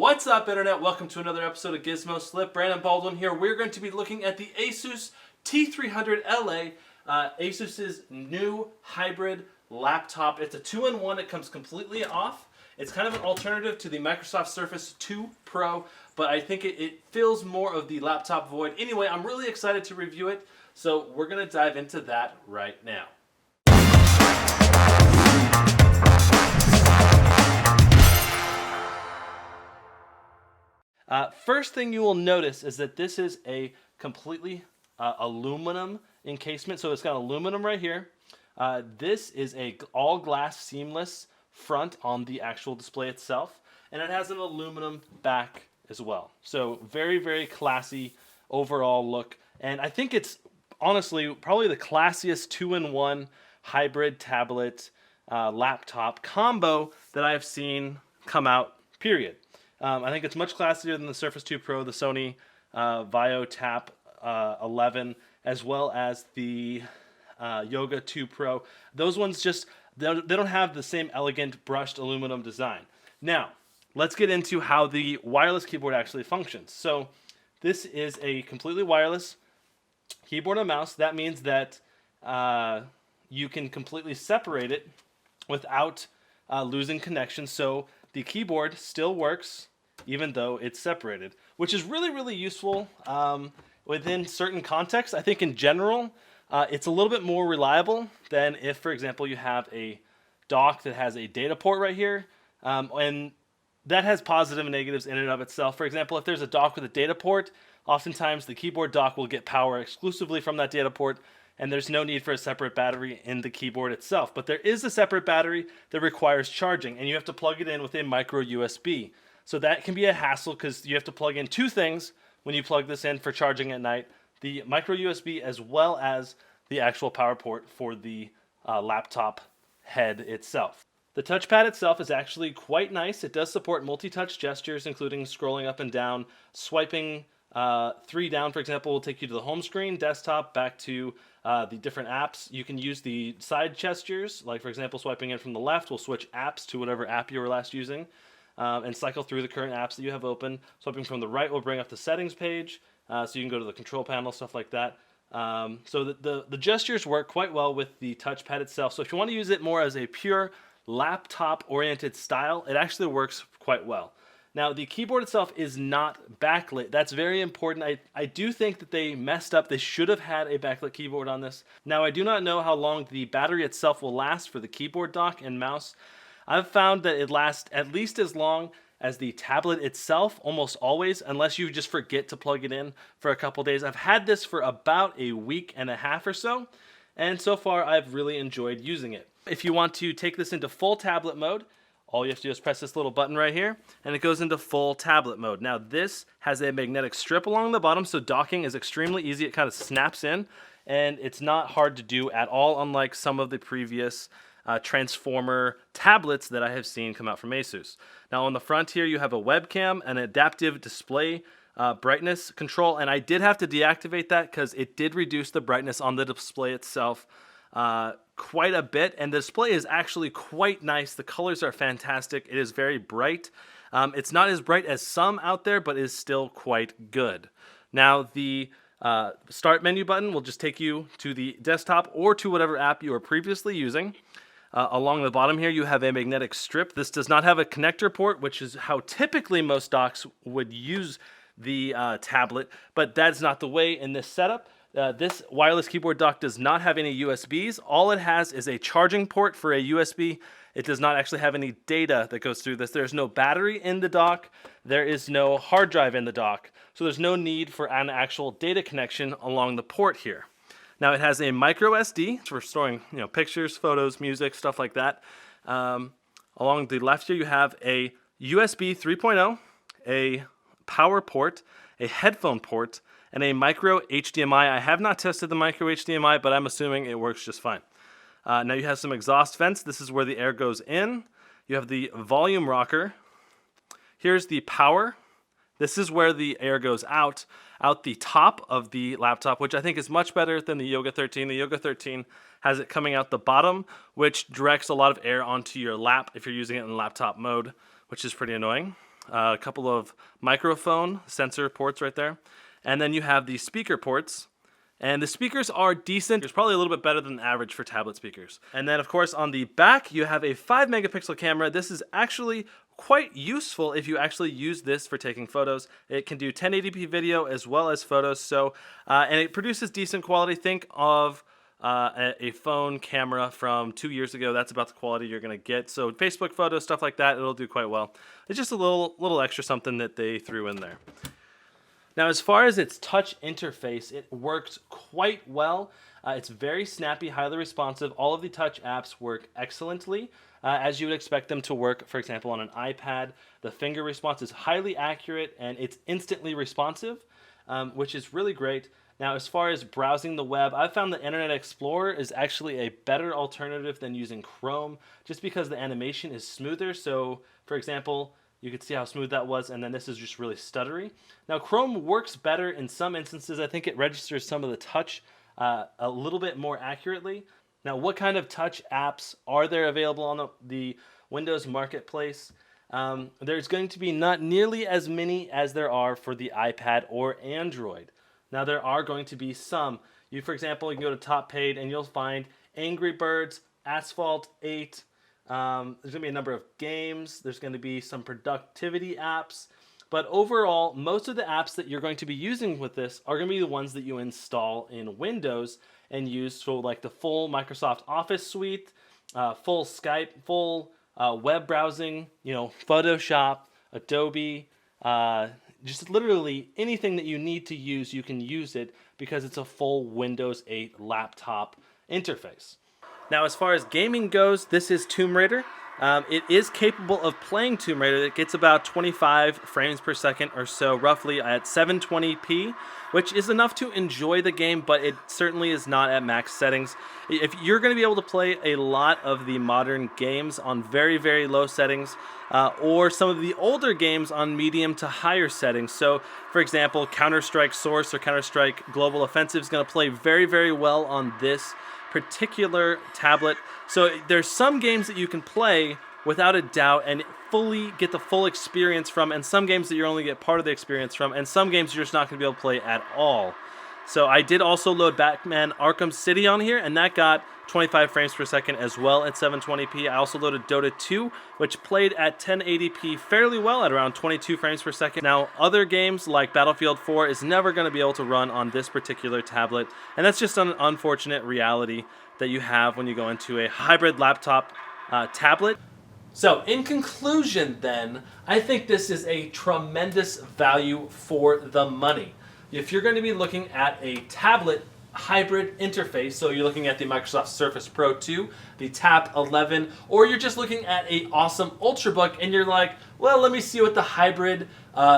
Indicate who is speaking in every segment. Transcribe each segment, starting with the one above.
Speaker 1: What's up, Internet? Welcome to another episode of Gizmo Slip. Brandon Baldwin here. We're going to be looking at the Asus T300LA, Asus's new hybrid laptop. It's a 2-in-1. It comes completely off. It's kind of an alternative to the Microsoft Surface 2 Pro, but I think it fills more of the laptop void. Anyway, I'm really excited to review it, so we're going to dive into that right now. First thing you will notice is that this is a completely aluminum encasement. So it's got aluminum right here. This is a all glass seamless front on the actual display itself. And it has an aluminum back as well. So very, very classy overall look. And I think it's honestly probably the classiest 2-in-1 hybrid tablet laptop combo that I've seen come out, period. I think it's much classier than the Surface 2 Pro, the Sony Tap 11, as well as the Yoga 2 Pro. Those ones just, they don't have the same elegant brushed aluminum design. Now, let's get into how the wireless keyboard actually functions. So this is a completely wireless keyboard and mouse. That means that you can completely separate it without losing connection. So the keyboard still works even though it's separated, which is really, really useful within certain contexts. I think in general, it's a little bit more reliable than if, for example, you have a dock that has a data port right here, and that has positive and negatives in and of itself. For example, if there's a dock with a data port, oftentimes the keyboard dock will get power exclusively from that data port, and there's no need for a separate battery in the keyboard itself. But there is a separate battery that requires charging, and you have to plug it in with a micro USB. So that can be a hassle because you have to plug in two things when you plug this in for charging at night: the micro USB as well as the actual power port for the laptop head itself. The touchpad itself is actually quite nice. It does support multi-touch gestures, including scrolling up and down. Swiping 3 down, for example, will take you to the home screen, desktop, back to the different apps. You can use the side gestures, like for example, swiping in from the left will switch apps to whatever app you were last using. And cycle through the current apps that you have open. Swiping from the right will bring up the settings page, so you can go to the control panel, stuff like that. So the gestures work quite well with the touchpad itself. So if you want to use it more as a pure laptop-oriented style, it actually works quite well. Now, the keyboard itself is not backlit. That's very important. I do think that they messed up. They should have had a backlit keyboard on this. Now, I do not know how long the battery itself will last for the keyboard dock and mouse. I've found that it lasts at least as long as the tablet itself, almost always, unless you just forget to plug it in for a couple days. I've had this for about a week and a half or so, and so far I've really enjoyed using it. If you want to take this into full tablet mode, all you have to do is press this little button right here, and it goes into full tablet mode. Now, this has a magnetic strip along the bottom, so docking is extremely easy. It kind of snaps in, and it's not hard to do at all, unlike some of the previous transformer tablets that I have seen come out from Asus. Now on the front here you have a webcam, an adaptive display brightness control, and I did have to deactivate that because it did reduce the brightness on the display itself quite a bit, and the display is actually quite nice. The colors are fantastic. It is very bright. It's not as bright as some out there, but is still quite good. Now the start menu button will just take you to the desktop or to whatever app you were previously using. Along the bottom here, you have a magnetic strip. This does not have a connector port, which is how typically most docks would use the tablet, but that's not the way in this setup. This wireless keyboard dock does not have any USBs. All it has is a charging port for a USB. It does not actually have any data that goes through this. There's no battery in the dock. There is no hard drive in the dock. So there's no need for an actual data connection along the port here. Now it has a micro SD for storing, pictures, photos, music, stuff like that. Along the left here you have a USB 3.0, a power port, a headphone port, and a micro HDMI. I have not tested the micro HDMI, but I'm assuming it works just fine. Now you have some exhaust vents. This is where the air goes in. You have the volume rocker. Here's the power. This is where the air goes out the top of the laptop, which I think is much better than the Yoga 13. The Yoga 13 has it coming out the bottom, which directs a lot of air onto your lap if you're using it in laptop mode, which is pretty annoying. a couple of microphone sensor ports right there, and then you have the speaker ports. And the speakers are decent. It's probably a little bit better than average for tablet speakers. And then of course on the back you have a 5 megapixel camera. This is actually quite useful if you actually use this for taking photos. It can do 1080p video as well as photos. So and it produces decent quality. Think of a phone camera from 2 years ago. That's about the quality you're gonna get. So Facebook photos, stuff like that, it'll do quite well. It's just a little extra something that they threw in there. Now, as far as its touch interface, it works quite well. It's very snappy, highly responsive. All of the touch apps work excellently, as you would expect them to work, for example, on an iPad. The finger response is highly accurate, and it's instantly responsive, which is really great. Now, as far as browsing the web, I've found that Internet Explorer is actually a better alternative than using Chrome, just because the animation is smoother. So, for example, you could see how smooth that was, and then this is just really stuttery. Now, Chrome works better in some instances. I think it registers some of the touch a little bit more accurately. Now, what kind of touch apps are there available on the Windows Marketplace? There's going to be not nearly as many as there are for the iPad or Android. Now, there are going to be some. For example, you can go to Top Paid, and you'll find Angry Birds, Asphalt 8, there's going to be a number of games. There's going to be some productivity apps. But overall, most of the apps that you're going to be using with this are going to be the ones that you install in Windows and use. So like the full Microsoft Office suite, full Skype, full web browsing, Photoshop, Adobe, just literally anything that you need to use, you can use it because it's a full Windows 8 laptop interface. Now, as far as gaming goes, this is Tomb Raider. It is capable of playing Tomb Raider. It gets about 25 frames per second or so, roughly at 720p, which is enough to enjoy the game, but it certainly is not at max settings. If you're going to be able to play a lot of the modern games on very, very low settings, or some of the older games on medium to higher settings. So, for example, Counter-Strike Source or Counter-Strike Global Offensive is going to play very, very well on this particular tablet. So there's some games that you can play without a doubt and fully get the full experience from, and some games that you only get part of the experience from, and some games you're just not going to be able to play at all. So I did also load Batman Arkham City on here, and that got 25 frames per second as well at 720p. I also loaded Dota 2, which played at 1080p fairly well at around 22 frames per second. Now, other games like Battlefield 4 is never going to be able to run on this particular tablet, and that's just an unfortunate reality that you have when you go into a hybrid laptop tablet. So, in conclusion then, I think this is a tremendous value for the money. If you're going to be looking at a tablet hybrid interface, so you're looking at the Microsoft Surface Pro 2, the Tab 11, or you're just looking at an awesome Ultrabook and you're like, well, let me see what the hybrid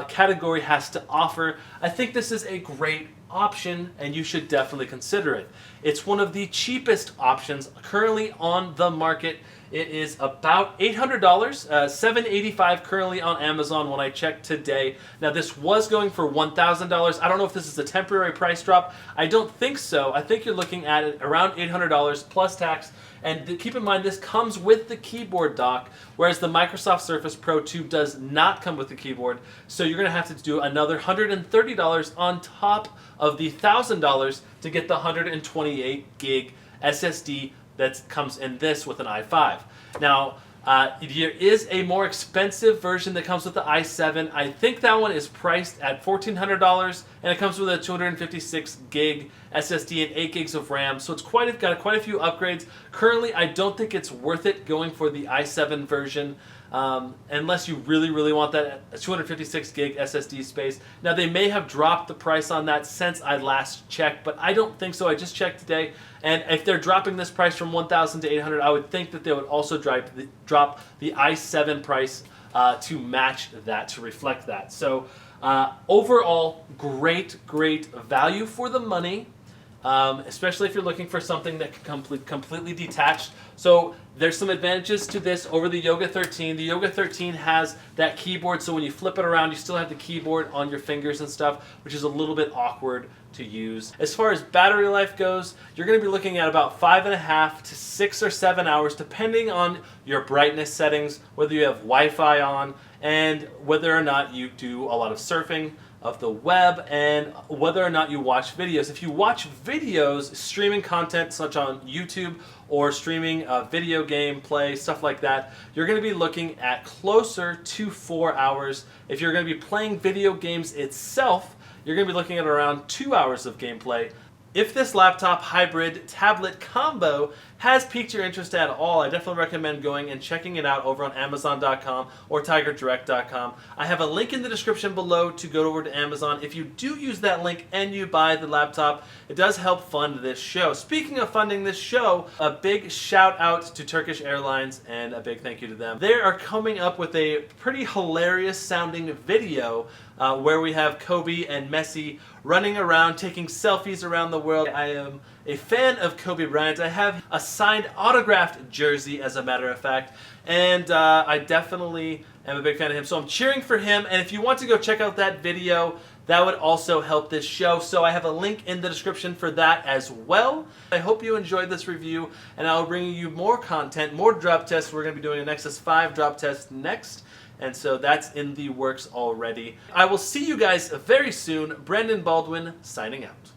Speaker 1: category has to offer, I think this is a great option and you should definitely consider it. It's one of the cheapest options currently on the market. It is about $800, $785 currently on Amazon when I checked today. Now this was going for $1,000. I don't know if this is a temporary price drop. I don't think so. I think you're looking at it around $800 plus tax. And keep in mind, this comes with the keyboard dock, whereas the Microsoft Surface Pro 2 does not come with the keyboard. So you're going to have to do another $130 on top of the $1,000 to get the 128 gig SSD that comes in this with an i5. Now, there is a more expensive version that comes with the i7. I think that one is priced at $1,400, and it comes with a 256 gig SSD and 8 gigs of RAM. So it's got quite a few upgrades. Currently, I don't think it's worth it going for the i7 version. Unless you really, really want that 256 gig SSD space. Now, they may have dropped the price on that since I last checked, but I don't think so. I just checked today, and if they're dropping this price from $1,000 to $800, I would think that they would also drop the i7 price to match that, to reflect that. So overall, great value for the money. Especially if you're looking for something that can completely detached. So there's some advantages to this over the Yoga 13. The Yoga 13 has that keyboard, so when you flip it around, you still have the keyboard on your fingers and stuff, which is a little bit awkward to use. As far as battery life goes, you're going to be looking at about 5.5 to 6 or 7 hours, depending on your brightness settings, whether you have Wi-Fi on, and whether or not you do a lot of surfing of the web, and whether or not you watch videos. If you watch videos, streaming content such on YouTube or streaming video game play, stuff like that, you're going to be looking at closer to 4 hours. If you're going to be playing video games itself, you're going to be looking at around 2 hours of gameplay. If this laptop hybrid tablet combo has piqued your interest at all, I definitely recommend going and checking it out over on Amazon.com or TigerDirect.com. I have a link in the description below to go over to Amazon. If you do use that link and you buy the laptop, it does help fund this show. Speaking of funding this show, a big shout out to Turkish Airlines and a big thank you to them. They are coming up with a pretty hilarious sounding video where we have Kobe and Messi running around taking selfies around the world. I am a fan of Kobe Bryant. I have a signed autographed jersey, as a matter of fact, and I definitely am a big fan of him, so I'm cheering for him. And if you want to go check out that video, that would also help this show, so I have a link in the description for that as well. I hope you enjoyed this review, and I'll bring you more content, more drop tests. We're going to be doing a Nexus 5 drop test next, and so that's in the works already. I will see you guys very soon. Brandon Baldwin signing out.